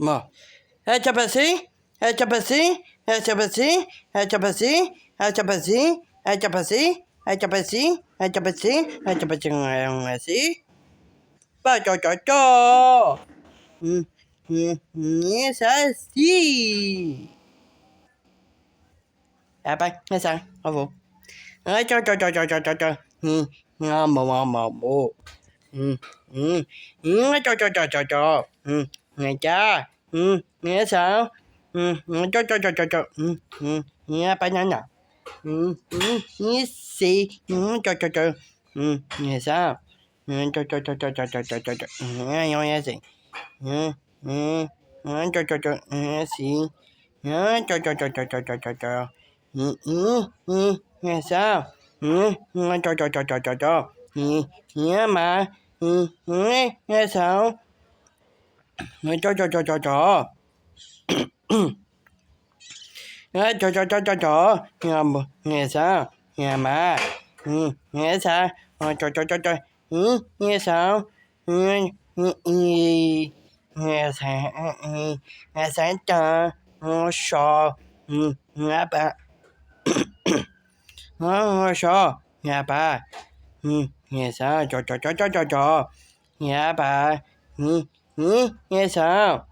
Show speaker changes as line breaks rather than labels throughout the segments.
Mo. Echa para así, echa para así, echa para así, echa para así, echa para así, echa para así, echa para así, echa para así, echa para así. Pa cho cho cho. Es así. Apa? Esa, ovo. Ai cho cho cho cho cho cho cho. Mo mo mo mo. Cho cho cho cho cho. Nghe cha. Nghe sao? Cho cho cho cho cho. Nghe pa nha nha. Nghe si. Cho cho cho. Nghe sao? Cho cho cho cho cho cho cho cho cho. Nghe nghe si. Cho cho cho. Nghe si. Cho cho cho cho cho cho cho cho. Nghe sao? Cho cho cho cho cho cho. Nghe mà. Nghe sao? Cho cho cho cho cho. Cho cho cho cho cho. Nghe sao? Nghe mà. Nghe sao? Cho cho cho cho. Nghe sao? Nghe sao? Nghe sao cho. Sò. Nghe bà. Sò. Nghe bà. Nghe sao? Cho cho cho cho cho cho. Nghe bà. Nghe sao?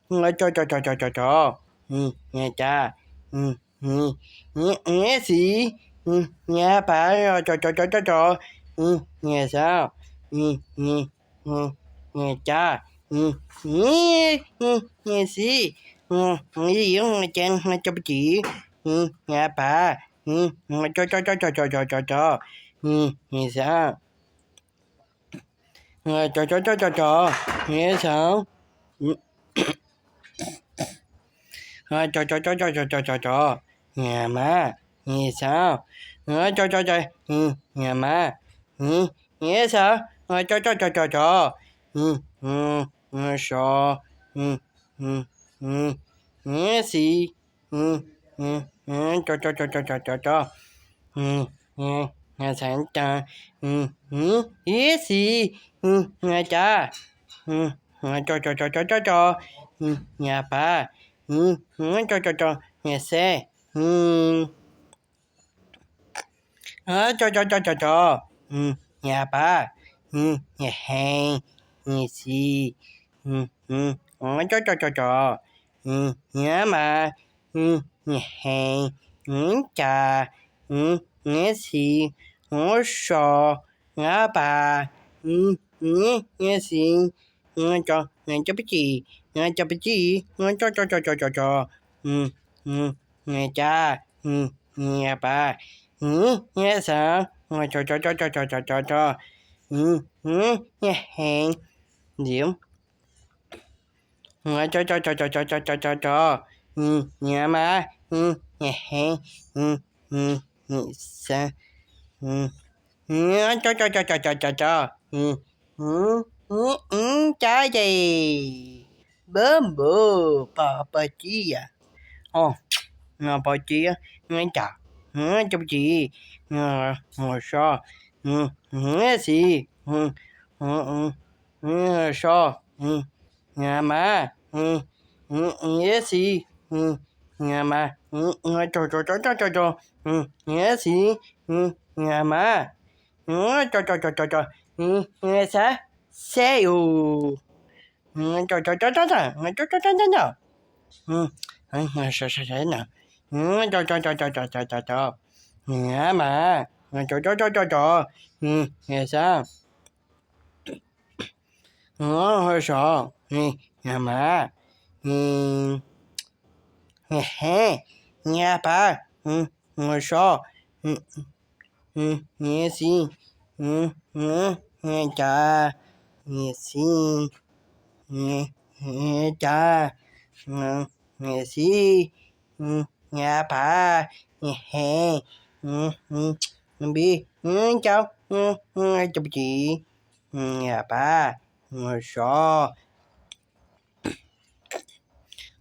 Cho cho cho cho cho cho. Nghe cha. Nghe gì? Nghe bà. Cho cho cho cho cho. Nghe sao? Nghe cha. Nghe gì? Nghe gì? Nghe chen. Nghe cho chị. Nghe bà. Cho cho cho cho cho cho cho cho. Nghe sao? Cho cho cho cho cho. Nghe sao? Cho cho cho cho cho cho cho cho. Nghe mà. Nghe sao? Cho cho cho. Nghe mà. Nghe sao? Cho cho cho cho cho. Sò. Nghe gì? Cho cho cho cho cho cho cho. Nghe sáng cha. Nghe gì? Nghe cha. Cho cho cho cho cho cho. Nghe bà. Cho cho cho. Nghe xe. Cho cho cho cho cho. Nghe bà. Nghe hàng. Nghe gì? Cho cho cho cho. Nghe mà. Nghe hàng. Cha. Nghe gì? Sò. Nghe bà. Nghe gì? Cho. Nghe cho chị. Nghe cho chị. Cho cho cho cho cho cho. Nghe cha. Nghe bà. Nghe sao? Cho cho cho cho cho cho cho cho. Nghe hàng. Điểm. Cho cho cho cho cho cho cho cho cho. Nghe mà. Nghe hàng. Sao? Cho cho cho cho cho cho cho. Trái gì? Bơm bơ papaya. Papaya. Nghe chả. Cho chị. Sao? Nghe gì? Sao? Nghe mà. Nghe gì? Nghe mà. Cho cho cho cho cho cho. Nghe gì? Nghe mà. Cho cho cho cho cho. Nghe sao? Sao? Cho cho cho cho cho. Cho cho cho cho cho. Sao sao sao nào. Cho cho cho cho cho cho cho cho. Nghe mà. Cho cho cho cho cho. Nghe sao? Hơi sợ. Nghe mà. Nghe bà. Hơi sợ. Nghe gì? Nghe cha. Nghe gì? Nghe cha. Nghe gì? Nghe bà. Nghe bi. Chào. Chào chị. Nghe bà. Ngồi sợ.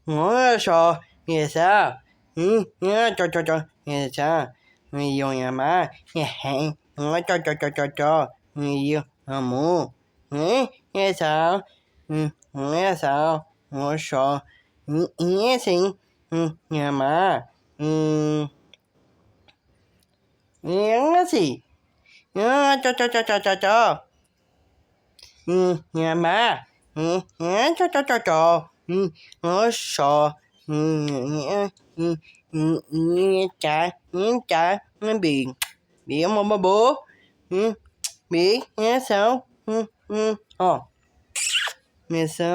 Ngồi sợ. Nghe sao? Cho cho cho. Nghe sao? Yêu nhà má. Nghe cho cho cho cho cho. Yêu mù. Nghe sao? Nghe sao? ชสิงอย่ามาสิจออย่ามาจอชอจ๋าบีมาโบบีสาวอ้อสา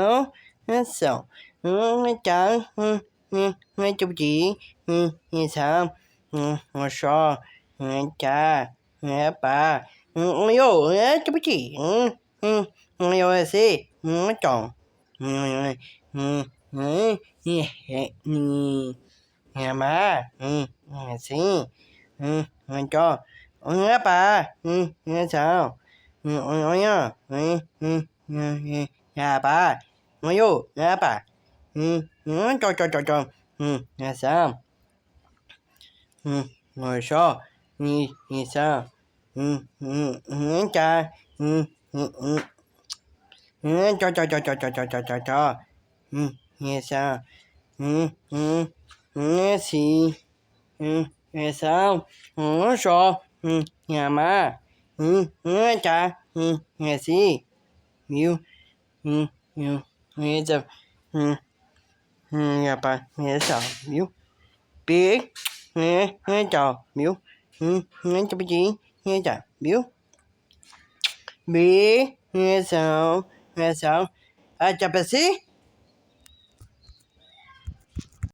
วจ๋าจุบจีสามชอจ๋าป่าโยจุบจีโยสิจองอย่ามาสิจอป่าสาวอย่าป่าโยป่าจอสามชอสาวจ๋าจอสาวสีสาวชออย่ามาจ๋าสิมิวจะอย่าไปสาวมิวปีจอมิวจะไปจีจ๋ามิวบีสาวอาจจะไปสิ